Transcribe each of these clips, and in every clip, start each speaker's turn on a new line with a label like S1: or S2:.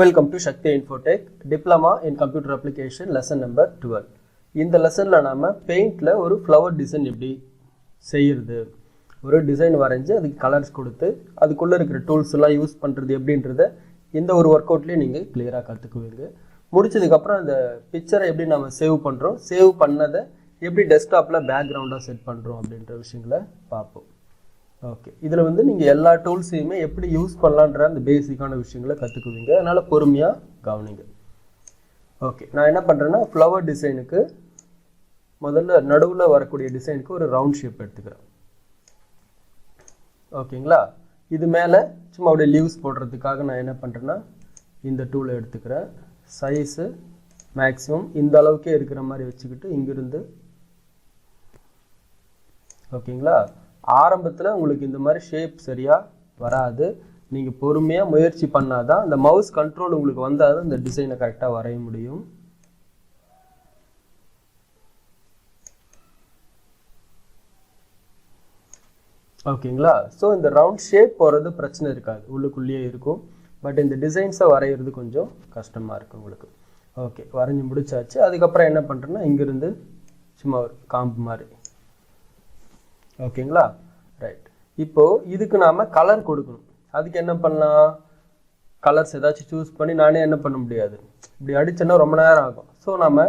S1: Welcome to Shakti Infotech Diploma in Computer Application lesson number 12. இந்த லெசன்ல நாம பெயிண்ட்ல ஒரு flower design எப்படி செய்யறது, ஒரு டிசைன் வரைஞ்சு அதுக்கு கலர்ஸ் கொடுத்து அதுக்குள்ள இருக்கிற டூல்ஸ் எல்லாம் யூஸ் பண்றது எப்படின்றத இந்த ஒரு ஒர்க் அவுட்லயே நீங்க கிளியரா கத்துக்குவீங்க. முடிச்சதுக்கு அப்புறம் அந்த பிக்சரை எப்படி நாம சேவ் பண்றோம், சேவ் பண்ணதை எப்படி டெஸ்க்டாப்ல பேக்ரவுண்டா செட் பண்றோம் அப்படின்ற விஷயங்களை பார்ப்போம். ஓகே, இதில் வந்து நீங்கள் எல்லா டூல்ஸையுமே எப்படி யூஸ் பண்ணலான்ற அந்த பேசிக்கான விஷயங்களை கற்றுக்குவீங்க. அதனால் பொறுமையாக கவனிங்க. ஓகே, நான் என்ன பண்ணுறேன்னா ஃப்ளவர் டிசைனுக்கு முதல்ல நடுவில் வரக்கூடிய டிசைனுக்கு ஒரு ரவுண்ட் ஷேப் எடுத்துக்கிறேன். ஓகேங்களா, இது மேலே சும்மா அப்படியே லீவ்ஸ் போடுறதுக்காக நான் என்ன பண்ணுறேன்னா இந்த டூலை எடுத்துக்கிறேன். சைஸு மேக்ஸிமம் இந்த அளவுக்கே இருக்கிற மாதிரி வச்சுக்கிட்டு இங்கிருந்து ஓகேங்களா. ஆரம்பத்தில் உங்களுக்கு இந்த மாதிரி ஷேப் சரியாக வராது. நீங்கள் பொறுமையாக முயற்சி பண்ணாதான் அந்த மவுஸ் கண்ட்ரோல் உங்களுக்கு வந்தால் தான் இந்த டிசைனை கரெக்டாக வரைய முடியும். ஓகேங்களா, ஸோ இந்த ரவுண்ட் ஷேப் போகிறது பிரச்சனை இருக்காது, உள்ளுக்குள்ளேயே இருக்கும். பட் இந்த டிசைன்ஸை வரைகிறது கொஞ்சம் கஷ்டமாக இருக்கும் உங்களுக்கு. ஓகே, வரைஞ்சி முடிச்சாச்சு. அதுக்கப்புறம் என்ன பண்ணுறேன்னா இங்கிருந்து சும்மா ஒரு காம்பு மாதிரி. ஓகேங்களா, ரைட். இப்போ இதுக்கு நாம கலர் கொடுக்கணும். அதுக்கு என்ன பண்ணலாம், கலர்ஸ் ஏதாச்சும் சூஸ் பண்ணி நானே என்ன பண்ண முடியாது, இப்படி அடிச்சேன்னா ரொம்ப நேரம் ஆகும். ஸோ நம்ம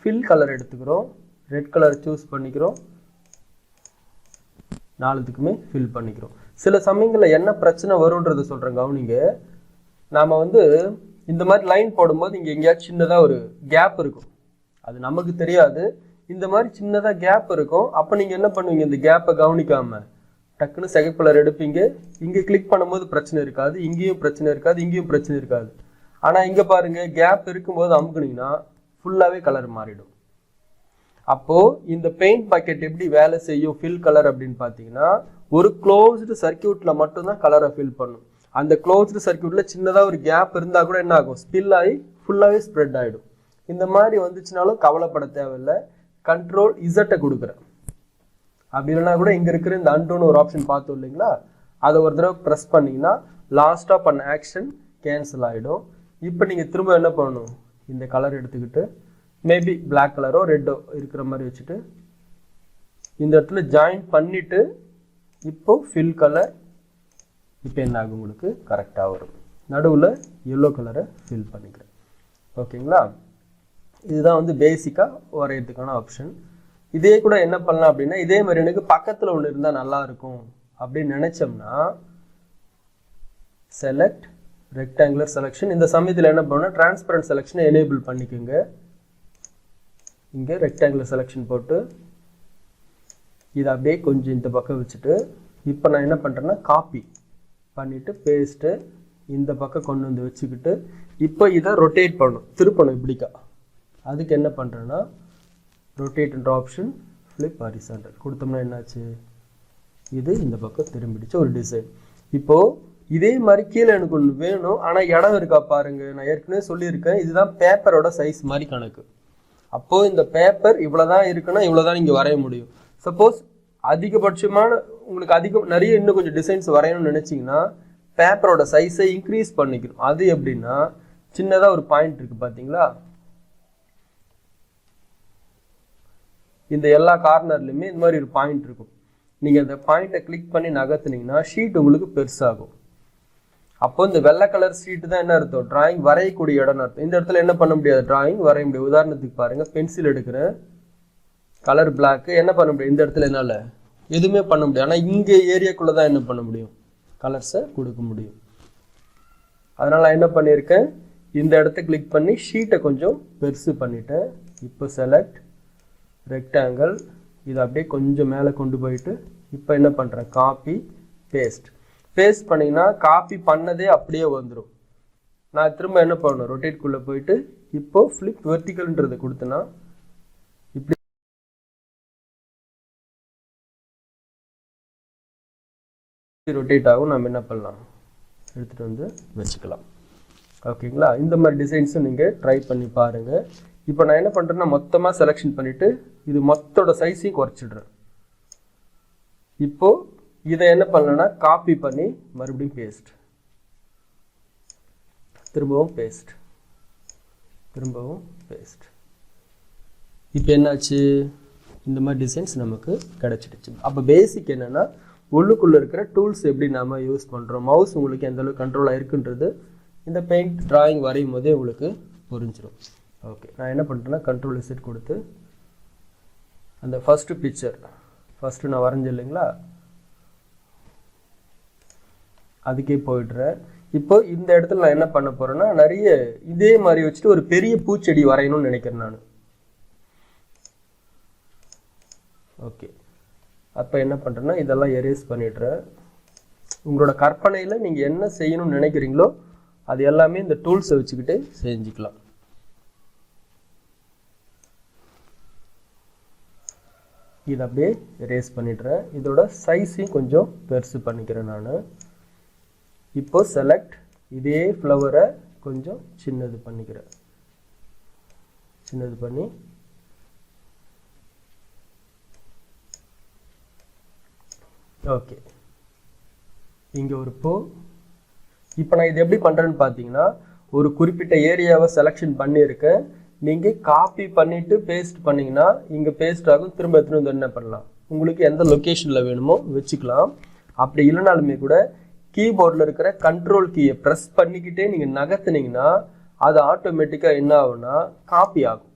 S1: ஃபில் கலர் எடுத்துக்கிறோம், ரெட் கலர் சூஸ் பண்ணிக்கிறோம், நாலுத்துக்குமே ஃபில் பண்ணிக்கிறோம். சில சமயங்களில் என்ன பிரச்சனை வரும்ன்றதை சொல்கிறேன் கவனிங்க. நாம் வந்து இந்த மாதிரி லைன் போடும்போது இங்கே எங்கேயாச்சும் சின்னதாக ஒரு கேப் இருக்கும், அது நமக்கு தெரியாது. இந்த மாதிரி சின்னதாக கேப் இருக்கும். அப்போ நீங்கள் என்ன பண்ணுவீங்க, இந்த கேப்பை கவனிக்காமல் டக்குன்னு சிகப்பு கலர் எடுப்பீங்க. இங்கே கிளிக் பண்ணும்போது பிரச்சனை இருக்காது, இங்கேயும் பிரச்சனை இருக்காது, இங்கேயும் பிரச்சனை இருக்காது. ஆனால் இங்கே பாருங்கள், கேப் இருக்கும்போது அமுக்குனீங்கன்னா ஃபுல்லாகவே கலர் மாறிடும். அப்போது இந்த பெயிண்ட் பாக்கெட் எப்படி வேலை செய்யும் ஃபில் கலர் அப்படின்னு பார்த்தீங்கன்னா, ஒரு க்ளோஸ்டு சர்க்கியூட்டில் மட்டும்தான் கலரை ஃபில் பண்ணும். அந்த க்ளோஸ்டு சர்க்கியூட்டில் சின்னதாக ஒரு கேப் இருந்தால் கூட என்ன ஆகும், ஸ்பில் ஆகி ஃபுல்லாகவே ஸ்ப்ரெட் ஆகிடும். இந்த மாதிரி வந்துச்சுனாலும் கவலைப்பட தேவையில்லை. கண்ட்ரோல் இசட்டை கொடுக்குறேன். அப்படி இல்லைனா கூட இங்கே இருக்கிற இந்த அன்டோன்னு ஒரு ஆப்ஷன் பார்த்தோம் இல்லைங்களா, அதை ஒரு தடவை ப்ரெஸ் பண்ணிங்கன்னா லாஸ்ட்டாக பண்ண ஆக்ஷன் கேன்சல் ஆகிடும். இப்போ நீங்கள் திரும்ப என்ன பண்ணணும், இந்த கலர் எடுத்துக்கிட்டு மேபி பிளாக் கலரோ ரெட்டோ இருக்கிற மாதிரி வச்சுட்டு இந்த இடத்துல ஜாயின் பண்ணிவிட்டு இப்போ ஃபில் கலர் இப்போ என்ன ஆகும், உங்களுக்கு கரெக்டாக வரும். நடுவில் எல்லோ கலரை ஃபில் பண்ணிக்கிறேன். ஓகேங்களா, இதுதான் வந்து பேசிக்காக வரைகிறதுக்கான ஆப்ஷன். இதே கூட என்ன பண்ணலாம் அப்படின்னா, இதே மாதிரி எனக்கு பக்கத்தில் ஒன்று இருந்தால் நல்லா இருக்கும் அப்படின்னு நினைச்சோம்னா செலக்ட் ரெக்டாங்குலர் செலெக்ஷன். இந்த சமயத்தில் என்ன பண்ணணும், டிரான்ஸ்பரண்ட் செலெக்ஷனை எனேபிள் பண்ணிக்கோங்க. இங்கே ரெக்டாங்குலர் செலெக்ஷன் போட்டு இதை அப்படியே கொஞ்சம் இந்த பக்கம் வச்சுட்டு இப்போ நான் என்ன பண்ணுறேன்னா காப்பி பண்ணிவிட்டு பேஸ்ட்டு இந்த பக்கம் கொண்டு வந்து வச்சுக்கிட்டு இப்போ இதை ரொட்டேட் பண்ணணும், திருப்பணும் இப்படிக்கா. அதுக்கு என்ன பண்ணுறேன்னா ரொட்டேட்ன்ற ஆப்ஷன் ஃப்ளிப் ஹாரிசாண்டல் கொடுத்தோம்னா என்னாச்சு, இது இந்த பக்கம் திரும்பிடுச்சு ஒரு டிசைன். இப்போது இதே மாதிரி கீழே எனக்கு ஒன்று வேணும், ஆனால் இடம் இருக்கா பாருங்க. நான் ஏற்கனவே சொல்லியிருக்கேன், இதுதான் பேப்பரோட சைஸ் மாதிரி கணக்கு. அப்போது இந்த பேப்பர் இவ்வளோதான் இருக்குன்னா இவ்வளோதான் நீங்கள் வரைய முடியும். சப்போஸ் அதிகபட்சமான உங்களுக்கு நிறைய இன்னும் கொஞ்சம் டிசைன்ஸ் வரையணும்னு நினச்சிங்கன்னா பேப்பரோட சைஸை இன்க்ரீஸ் பண்ணிக்கணும். அது எப்படின்னா, சின்னதாக ஒரு பாயிண்ட் இருக்குது பார்த்தீங்களா, இந்த எல்லா கார்னர்லையுமே இந்த மாதிரி ஒரு பாயிண்ட் இருக்கும். நீங்கள் அந்த பாயிண்ட்டை கிளிக் பண்ணி நகர்த்துனீங்கன்னா ஷீட் உங்களுக்கு பெருசாகும். அப்போ இந்த வெள்ளை கலர் ஷீட்டு தான் என்ன அர்த்தம், டிராயிங் வரையக்கூடிய இடம்னு அர்த்தம். இந்த இடத்துல என்ன பண்ண முடியாது, டிராயிங் வரைய முடியாது. உதாரணத்துக்கு பாருங்கள், பென்சில் எடுக்கிறேன், கலர் பிளாக்கு, என்ன பண்ண முடியும், இந்த இடத்துல என்னால் எதுவுமே பண்ண முடியாது. ஆனால் இங்கே ஏரியாக்குள்ளே தான் என்ன பண்ண முடியும், கலர்ஸை கொடுக்க முடியும். அதனால் நான் என்ன பண்ணியிருக்கேன், இந்த இடத்த கிளிக் பண்ணி ஷீட்டை கொஞ்சம் பெருசு பண்ணிட்டேன். இப்போ செலக்ட் ரெக்டாங்கிள், இதை அப்படியே கொஞ்சம் மேலே கொண்டு போயிட்டு இப்போ என்ன பண்ணுறேன், காப்பி பேஸ்ட். பேஸ்ட் பண்ணிங்கன்னா காப்பி பண்ணதே அப்படியே வந்துடும். நான் திரும்ப என்ன பண்ணணும், ரொட்டேட்குள்ளே போயிட்டு இப்போ ஃப்ளிப் வெர்டிக்கல்ன்றதை கொடுத்தேன்னா இப்படி ரொட்டேட் ஆகும். நம்ம என்ன பண்ணலாம், எடுத்துகிட்டு வந்து வச்சுக்கலாம். ஓகேங்களா, இந்த மாதிரி டிசைன்ஸும் நீங்கள் ட்ரை பண்ணி பாருங்கள். இப்போ நான் என்ன பண்ணுறேன்னா மொத்தமாக செலெக்ஷன் பண்ணிவிட்டு இது மொத்தோட சைஸையும் குறைச்சிடுறேன். இப்போது இதை என்ன பண்ணலன்னா காப்பி பண்ணி மறுபடியும் பேஸ்ட். திரும்பவும் பேஸ்ட், திரும்பவும் பேஸ்ட். இப்போ என்னாச்சு, இந்த மாதிரி டிசைன்ஸ் நமக்கு கிடச்சிடுச்சு. அப்போ பேசிக் என்னென்னா உள்ளுக்குள்ளே இருக்கிற டூல்ஸ் எப்படி நாம் யூஸ் பண்ணுறோம், மவுஸ் உங்களுக்கு எந்த அளவுக்கு கண்ட்ரோலாக இருக்குன்றது இந்த பெயிண்ட் ட்ராயிங் வரையும் போதே உங்களுக்கு புரிஞ்சிடும். ஓகே, நான் என்ன பண்ணுறேன்னா கண்ட்ரோல் இசட் கொடுத்து அந்த ஃபஸ்ட்டு பிக்சர் ஃபஸ்ட்டு நான் வரைஞ்சேன் இல்லைங்களா, அதுக்கே போயிடுறேன். இப்போ இந்த இடத்துல நான் என்ன பண்ண போகிறேன்னா நிறைய இதே மாதிரி வச்சுட்டு ஒரு பெரிய பூச்செடி வரையணும்னு நினைக்கிறேன் நான். ஓகே, அப்போ என்ன பண்ணுறேன்னா இதெல்லாம் எரேஸ் பண்ணிடுறேன். உங்களோட கற்பனையில் நீங்கள் என்ன செய்யணும்னு நினைக்கிறீங்களோ அது எல்லாமே இந்த டூல்ஸை வச்சுக்கிட்டு செஞ்சுக்கலாம். இதை அப்படியே எரேஸ் பண்ணிடுறேன். இதோட சைஸையும் கொஞ்சம் பெருசு பண்ணிக்கிறேன் நான். இப்போ செலக்ட், இதே ஃப்ளவரை கொஞ்சம் சின்னது பண்ணிக்கிறேன். சின்னது பண்ணி ஓகே, இங்கே ஒரு பூ. இப்போ நான் இது எப்படி பண்ணுறேன்னு பார்த்தீங்கன்னா ஒரு குறிப்பிட்ட ஏரியாவை செலெக்ஷன் பண்ணியிருக்கேன். நீங்கள் காப்பி பண்ணிவிட்டு பேஸ்ட் பண்ணிங்கன்னா இங்கே பேஸ்ட் ஆகும். திரும்ப எடுத்துகிட்டு வந்து என்ன பண்ணலாம், உங்களுக்கு எந்த லொக்கேஷனில் வேணுமோ வச்சுக்கலாம். அப்படி இல்லைனாலுமே கூட கீபோர்டில் இருக்கிற கண்ட்ரோல் கீயை ப்ரெஸ் பண்ணிக்கிட்டே நீங்கள் நகர்த்துனீங்கன்னா அது ஆட்டோமேட்டிக்காக என்ன ஆகும்னா காப்பி ஆகும்.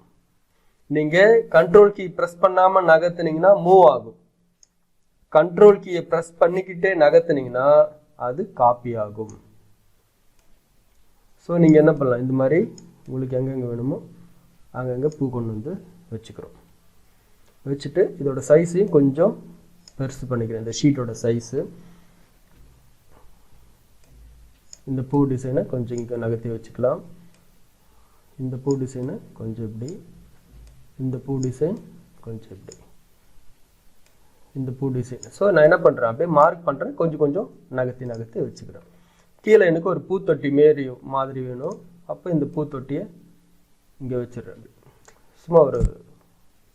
S1: நீங்கள் கண்ட்ரோல் கீ ப்ரெஸ் பண்ணாமல் நகர்த்துனீங்கன்னா மூவ் ஆகும். கண்ட்ரோல் கீயை ப்ரெஸ் பண்ணிக்கிட்டே நகர்த்துனீங்கன்னா அது காப்பி ஆகும். ஸோ நீங்கள் என்ன பண்ணலாம், இந்த மாதிரி உங்களுக்கு எங்கெங்கே வேணுமோ அங்கங்கே பூ கொண்டு வந்து வச்சுக்கிறோம். வச்சுட்டு இதோட சைஸையும் கொஞ்சம் பெருசு பண்ணிக்கிறேன். இந்த ஷீட்டோட சைஸு, இந்த பூ டிசைனை கொஞ்சம் இங்கே நகர்த்தி வச்சுக்கலாம். இந்த பூ டிசைனை கொஞ்சம் இப்படி, இந்த பூ டிசைன் கொஞ்சம் இப்படி, இந்த பூ டிசைன். ஸோ நான் என்ன பண்ணுறேன் அப்படியே மார்க் பண்ணுறேன், கொஞ்சம் கொஞ்சம் நகர்த்தி நகர்த்தி வச்சுக்கிறேன். கீழே எனக்கு ஒரு பூத்தொட்டி மாதிரி வேணும். அப்போ இந்த பூத்தொட்டியை இங்கே வச்சிடுறேன். சும்மா ஒரு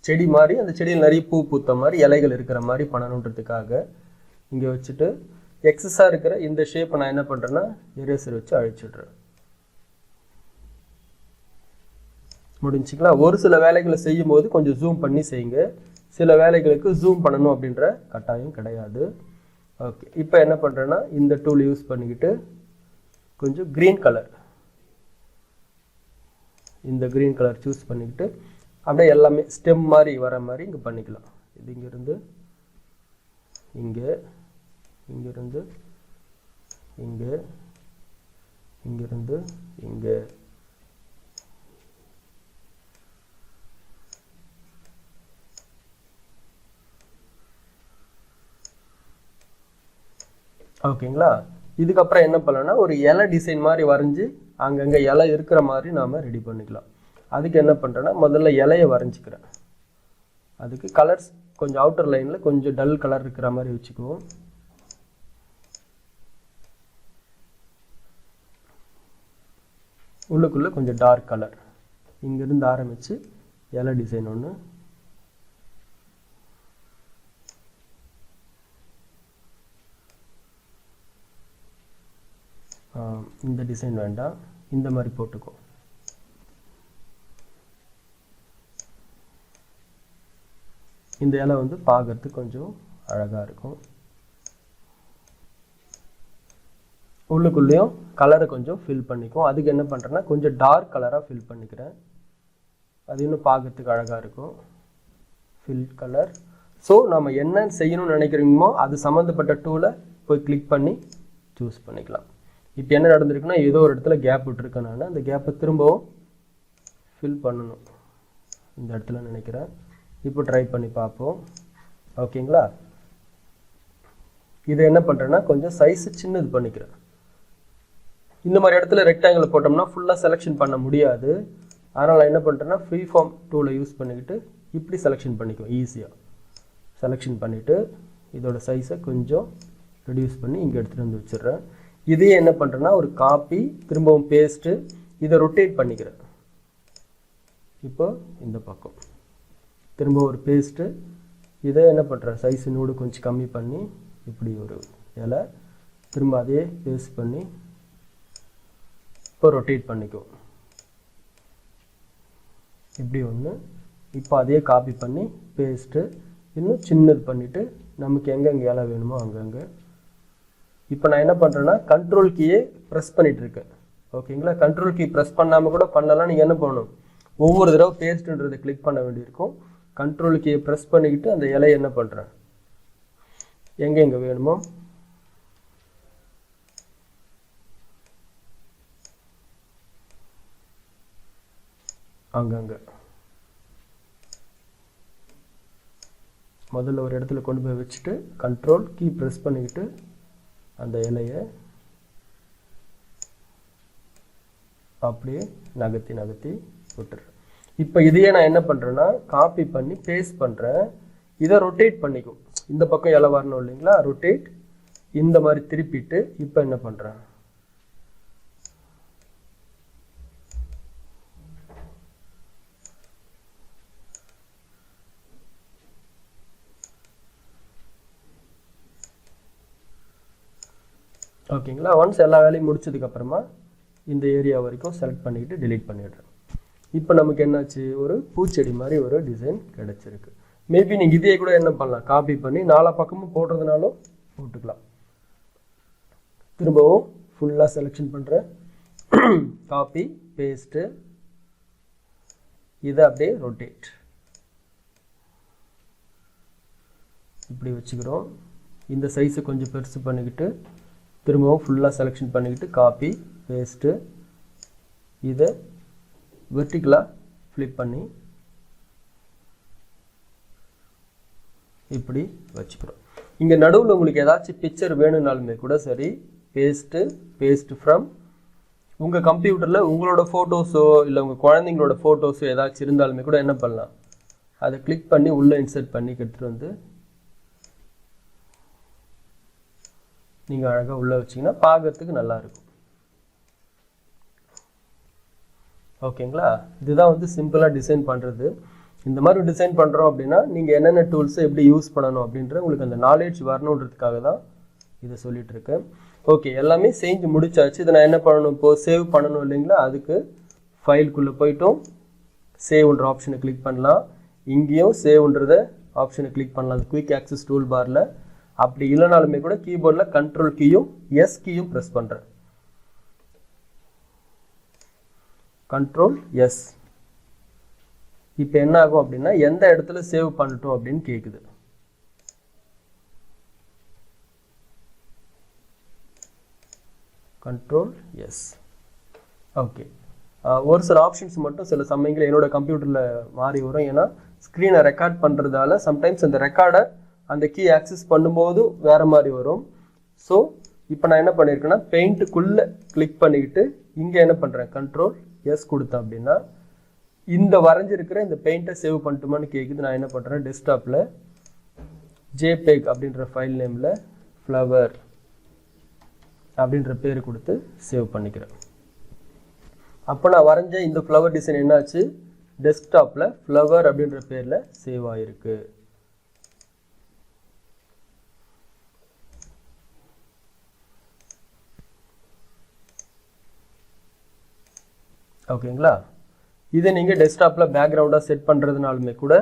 S1: செடி மாதிரி, அந்த செடியில் நிறைய பூ பூத்த மாதிரி இலைகள் இருக்கிற மாதிரி பண்ணணுன்றதுக்காக இங்கே வச்சுட்டு எக்ஸஸாக இருக்கிற இந்த ஷேப்பை நான் என்ன பண்ணுறேன்னா எரேசர் வச்சு அழிச்சிடுறேன். முடிஞ்சுங்களா? ஒரு சில வேலைகளை செய்யும் போது கொஞ்சம் ஜூம் பண்ணி செய்யுங்க. சில வேலைகளுக்கு ஜூம் பண்ணணும் அப்படின்ற கட்டாயம் கிடையாது. ஓகே, இப்போ என்ன பண்ணுறேன்னா இந்த டூல் யூஸ் பண்ணிக்கிட்டு கொஞ்சம் க்ரீன் கலர், இந்த க்ரீன் கலர் சூஸ் பண்ணிக்கிட்டு அப்படியே எல்லாமே ஸ்டெம் மாதிரி வர மாதிரி இங்கே பண்ணிக்கலாம். இது இங்கேருந்து இங்கே, இங்கேருந்து இங்கே, இங்கேருந்து இங்கே. ஓகேங்களா? இதுக்கப்புறம் என்ன பண்ணலாம்னா ஒரு இலை டிசைன் மாதிரி வரைஞ்சி அங்கங்கே இலை இருக்கிற மாதிரி நாம் ரெடி பண்ணிக்கலாம். அதுக்கு என்ன பண்ணுறேன்னா முதல்ல இலையை வரைஞ்சிக்கிறேன். அதுக்கு கலர்ஸ் கொஞ்சம் அவுட்டர் லைனில் கொஞ்சம் டல் கலர் இருக்கிற மாதிரி வச்சுக்குவோம். உள்ளுக்குள்ளே கொஞ்சம் டார்க் கலர். இங்கேருந்து ஆரம்பித்து இலை டிசைன் ஒன்று, இந்த டிசைன் வேண்டாம், இந்த மாதிரி போட்டுக்கோ. இந்த இலை வந்து பார்க்கறதுக்கு கொஞ்சம் அழகாக இருக்கும். உள்ளுக்குள்ளேயும் கலரை கொஞ்சம் ஃபில் பண்ணிக்கும். அதுக்கு என்ன பண்ணுறேன்னா கொஞ்சம் டார்க் கலராக ஃபில் பண்ணிக்கிறேன். அது இன்னும் பார்க்கறதுக்கு அழகாக இருக்கும். Fill colour. ஸோ நம்ம என்ன செய்யணும்னு நினைக்கிறீங்களோ அது சம்மந்தப்பட்ட டூலை போய் கிளிக் பண்ணி சூஸ் பண்ணிக்கலாம். இப்போ என்ன நடந்திருக்குன்னா ஏதோ ஒரு இடத்துல கேப் விட்டுருக்கேன் நான். அந்த கேப்பை திரும்பவும் ஃபில் பண்ணணும் இந்த இடத்துல நினைக்கிறேன். இப்போ ட்ரை பண்ணி பார்ப்போம். ஓகேங்களா? இதை என்ன பண்ணுறேன்னா கொஞ்சம் சைஸு சின்னது பண்ணிக்கிறேன். இந்த மாதிரி இடத்துல ரெக்டாங்கிள் போட்டோம்னா ஃபுல்லாக செலெக்ஷன் பண்ண முடியாது. அதனால் நான் என்ன பண்ணுறேன்னா ஃப்ரீ ஃபார்ம் டூலை யூஸ் பண்ணிக்கிட்டு இப்படி செலெக்ஷன் பண்ணிக்குவோம். ஈஸியாக செலெக்ஷன் பண்ணிவிட்டு இதோட சைஸை கொஞ்சம் ரெடியூஸ் பண்ணி இங்கே எடுத்துகிட்டு வந்து வச்சிடுறேன். இதையே என்ன பண்ணுறேன்னா ஒரு காப்பி, திரும்பவும் பேஸ்ட்டு, இதை ரொட்டேட் பண்ணிக்கிறேன். இப்போ இந்த பக்கம் திரும்ப ஒரு பேஸ்ட்டு, இதை என்ன பண்ணுறேன் சைஸ் நூடு கொஞ்சம் கம்மி பண்ணி இப்படி ஒரு இலை, திரும்ப அதே பேஸ்ட் பண்ணி இப்போ ரொட்டேட் பண்ணிக்கும். இப்படி ஒன்று. இப்போ அதையே காப்பி பண்ணி பேஸ்ட்டு இன்னும் சின்னது பண்ணிவிட்டு நமக்கு எங்கெங்கே இலை வேணுமோ அங்கங்கே. இப்போ நான் என்ன பண்ணுறேன்னா கண்ட்ரோல் கீயே ப்ரெஸ் பண்ணிகிட்டு இருக்கேன். ஓகேங்களா? கண்ட்ரோல் கீ ப்ரெஸ் பண்ணாமல் கூட பண்ணலாம். நீங்கள் என்ன பண்ணணும், ஒவ்வொரு தடவை பேஸ்ட்டுன்றதை கிளிக் பண்ண வேண்டியிருக்கும். கண்ட்ரோல் கீயை ப்ரெஸ் பண்ணிக்கிட்டு அந்த இலையை என்ன பண்ணுறேன், எங்கே வேணுமோ அங்கங்கே முதல்ல ஒரு இடத்துல கொண்டு போய் வச்சுட்டு கண்ட்ரோல் கீ ப்ரெஸ் பண்ணிக்கிட்டு அந்த இலையை அப்படியே நகர்த்தி விட்டுறேன். இப்போ இதையே நான் என்ன பண்ணுறேன்னா காப்பி பண்ணி பேஸ்ட் பண்ணுறேன். இதை ரொட்டேட் பண்ணிக்கும். இந்த பக்கம் இலை வரணும் இல்லைங்களா, ரொட்டேட் இந்த மாதிரி திருப்பிட்டு இப்போ என்ன பண்ணுறேன், ஓகேங்களா? ஒன்ஸ் எல்லா வேலையும் முடிச்சதுக்கப்புறமா இந்த ஏரியா வரைக்கும் செலக்ட் பண்ணிக்கிட்டு delete பண்ணிடுறேன். இப்போ நமக்கு என்னாச்சு, ஒரு பூச்செடி மாதிரி ஒரு டிசைன் கிடைச்சிருக்கு. மேபி நீங்கள் இதே கூட என்ன பண்ணலாம், காப்பி பண்ணி நாலா பக்கமும் போடுறதுனாலும் போட்டுக்கலாம். திரும்பவும் ஃபுல்லாக செலெக்ஷன் பண்ணுறேன். காப்பி பேஸ்ட்டு இதை அப்படியே ரொட்டேட் இப்படி வச்சுக்கிறோம். இந்த சைஸை கொஞ்சம் பெருசு பண்ணிக்கிட்டு திரும்பவும் ஃபுல்லாக செலெக்ஷன் பண்ணிக்கிட்டு காப்பி பேஸ்ட்டு இதை வெர்டிகலாக ஃப்ளிப் பண்ணி இப்படி வச்சுக்கிறோம். இங்கே நடுவில் உங்களுக்கு ஏதாச்சும் பிக்சர் வேணும்னாலுமே கூட சரி, பேஸ்ட்டு ஃப்ரம் உங்கள் கம்ப்யூட்டரில் உங்களோட ஃபோட்டோஸோ இல்லை உங்கள் குழந்தைங்களோட ஃபோட்டோஸோ ஏதாச்சும் இருந்தாலுமே கூட என்ன பண்ணலாம், அதை கிளிக் பண்ணி உள்ளே இன்சர்ட் பண்ணி எடுத்துகிட்டு வந்து நீங்கள் அழகாக உள்ளே வச்சிங்கன்னா பார்க்கறதுக்கு நல்லாயிருக்கும். ஓகேங்களா? இதுதான் வந்து சிம்பிளாக டிசைன் பண்ணுறது. இந்த மாதிரி டிசைன் பண்ணுறோம் அப்படின்னா நீங்கள் என்னென்ன டூல்ஸை எப்படி யூஸ் பண்ணணும் அப்படின்ற உங்களுக்கு அந்த நாலேஜ் வரணுன்றதுக்காக தான் இதை சொல்லிட்டு இருக்கேன். ஓகே, எல்லாமே செஞ்சு முடிச்சாச்சு. இதை நான் என்ன பண்ணணும், இப்போது சேவ் பண்ணணும் இல்லைங்களா, அதுக்கு ஃபைலுக்குள்ளே போய்ட்டும் சேவ்ன்ற ஆப்ஷனை கிளிக் பண்ணலாம். இங்கேயும் சேவ்ன்றத ஆப்ஷனை கிளிக் பண்ணலாம் அந்த குயிக் ஆக்சஸ் டூல் பாரில். அப்படி இல்லைனாலுமே கூட கீபோர்டில் கண்ட்ரோல் கீயும் எஸ் கீயும் ப்ரெஸ் பண்ணுறேன். Control S. இப்போ என்ன ஆகும் அப்படின்னா எந்த இடத்துல சேவ் பண்ணட்டும் அப்படின்னு கேட்குது. Control S. ஓகே, ஒரு சில ஆப்ஷன்ஸ் மட்டும் சில சமயங்கள் என்னோட கம்ப்யூட்டரில் மாறி வரும். ஏன்னா ஸ்க்ரீனை ரெக்கார்ட் பண்ணுறதால சம்டைம்ஸ் அந்த ரெக்கார்டை அந்த கீ ஆக்சஸ் பண்ணும்போது வேறு மாதிரி வரும். ஸோ இப்போ நான் என்ன பண்ணியிருக்கேன்னா பெயிண்ட்டுக்குள்ளே கிளிக் பண்ணிக்கிட்டு இங்கே என்ன பண்ணுறேன், கண்ட்ரோல் எஸ் கொடுத்தேன் அப்படின்னா இந்த வரைஞ்சிருக்கிற இந்த பெயிண்ட்டை சேவ் பண்ணிட்டுமான்னு கேட்குது. நான் என்ன பண்ணுறேன், டெஸ்க்டாப்பில் ஜேபேக் அப்படின்ற ஃபைல் நேமில் ஃப்ளவர் அப்படின்ற பேர் கொடுத்து சேவ் பண்ணிக்கிறேன். அப்போ நான் வரைஞ்ச இந்த ஃப்ளவர் டிசைன் என்னாச்சு, டெஸ்க்டாப்பில் ஃப்ளவர் அப்படின்ற பேரில் சேவ் ஆகிருக்கு. ஓகேங்களா? இதை நீங்கள் டெஸ்க்டாப்பில் பேக்ரவுண்டாக செட் பண்ணுறதுனாலுமே கூட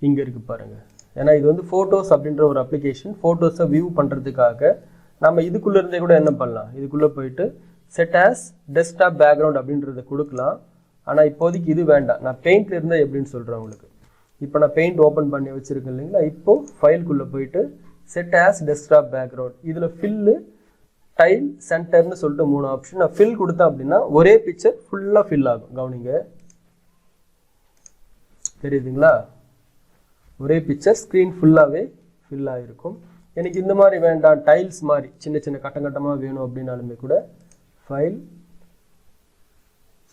S1: இங்கே இருக்குது பாருங்கள். ஏன்னா இது வந்து ஃபோட்டோஸ் அப்படின்ற ஒரு அப்ளிகேஷன். ஃபோட்டோஸை வியூ பண்ணுறதுக்காக நம்ம இதுக்குள்ளே இருந்தே கூட என்ன பண்ணலாம், இதுக்குள்ளே போயிட்டு செட் ஆஸ் டெஸ்க்டாப் பேக்ரவுண்ட் அப்படின்றத கொடுக்கலாம். ஆனால் இப்போதைக்கு இது வேண்டாம். நான் பெயிண்ட் இருந்தால் எப்படின்னு சொல்கிறேன் உங்களுக்கு. இப்போ நான் பெயிண்ட் ஓப்பன் பண்ணி வச்சுருக்கேன் இல்லைங்களா. இப்போது ஃபைலுக்குள்ளே போயிட்டு செட் ஆஸ் டெஸ்க்டாப் பேக்ரவுண்ட், இதில் ஃபில்லு டைல் சென்டர்னு சொல்லிட்டு 3 ஆப்ஷன். நான் ஃபில் கொடுத்தேன் அப்படின்னா ஒரே பிக்சர் ஃபுல்லாக ஃபில் ஆகும். கவனிங்க, தெரியுதுங்களா? ஒரே பிக்சர் ஸ்க்ரீன் ஃபுல்லாகவே ஃபில் ஆகிருக்கும். எனக்கு இந்த மாதிரி வேண்டாம், டைல்ஸ் மாதிரி சின்ன சின்ன கட்டமாக வேணும் அப்படின்னாலுமே கூட file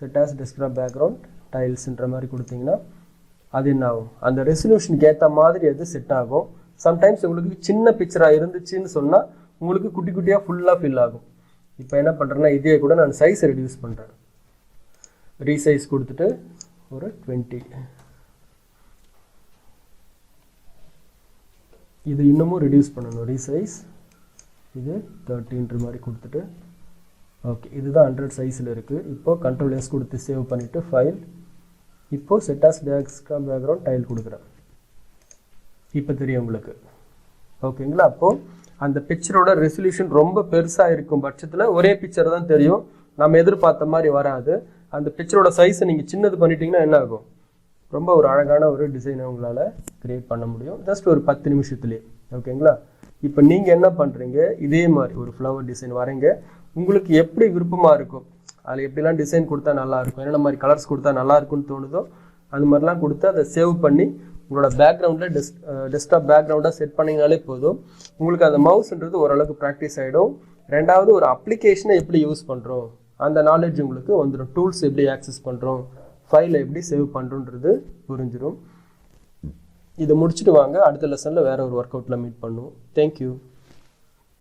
S1: set as desktop background டைல்ஸ்ன்ற மாதிரி கொடுத்தீங்கன்னா அது என்ன ஆகும், அந்த ரெசல்யூஷனுக்கு ஏற்ற மாதிரி அது செட் ஆகும். சம்டைம்ஸ் உங்களுக்கு சின்ன பிக்சராக இருந்துச்சுன்னு சொன்னால் உங்களுக்கு குட்டி குட்டியாக ஃபுல்லாக ஃபில் ஆகும். இப்போ என்ன பண்ணுறேன்னா இதே கூட நான் சைஸை ரெடியூஸ் பண்ணுறேன். ரீசைஸ் கொடுத்துட்டு ஒரு 20, இது இன்னமும் ரெடியூஸ் பண்ணணும். ரீசைஸ் இது 30ன்ற மாதிரி கொடுத்துட்டு ஓகே, இதுதான் 100 சைஸில் இருக்குது. இப்போது கண்ட்ரோல் எஸ் கொடுத்து சேவ் பண்ணிவிட்டு ஃபைல், இப்போது set as diagram background tile கொடுக்குறேன். இப்போ தெரியும் உங்களுக்கு. ஓகேங்களா? அப்போது அந்த பிக்சரோட ரெசல்யூஷன் ரொம்ப பெருசாக இருக்கும் பட்சத்தில் ஒரே பிக்சர் தான் தெரியும், நம்ம எதிர்பார்த்த மாதிரி வராது. அந்த பிக்சரோட சைஸை நீங்கள் சின்னது பண்ணிட்டீங்கன்னா என்ன ஆகும்? ரொம்ப ஒரு அழகான ஒரு டிசைனை உங்களால் க்ரியேட் பண்ண முடியும் ஜஸ்ட் ஒரு 10 நிமிஷத்துலேயே. ஓகேங்களா? இப்போ நீங்கள் என்ன பண்ணுறீங்க, இதே மாதிரி ஒரு ஃப்ளவர் டிசைன் வரைங்க. உங்களுக்கு எப்படி விருப்பமாக இருக்கும், அதில் எப்படிலாம் டிசைன் கொடுத்தா நல்லாயிருக்கும், என்னென்ன மாதிரி கலர்ஸ் கொடுத்தா நல்லாயிருக்குன்னு தோணுதோ அது மாதிரிலாம் கொடுத்து அதை சேவ் பண்ணி உங்களோட பேக்ரவுண்டில் டெஸ்க்டாப் பேக்ரவுண்டாக செட் பண்ணிங்கனாலே போதும். உங்களுக்கு அந்த மவுஸ்ன்றது ஓரளவுக்கு ப்ராக்டிஸ் ஆகிடும். ரெண்டாவது, ஒரு அப்ளிகேஷனை எப்படி யூஸ் பண்ணுறோம் அந்த நாலேஜ் உங்களுக்கு வந்துடும். டூல்ஸ் எப்படி ஆக்சஸ் பண்ணுறோம், ஃபைலை எப்படி சேவ் பண்ணுறோன்றது புரிஞ்சிடும். இதை முடிச்சுட்டு வாங்க, அடுத்த லெசனில் வேறு ஒரு ஒர்க் அவுட்டில் மீட் பண்ணுவோம். தேங்க்யூ.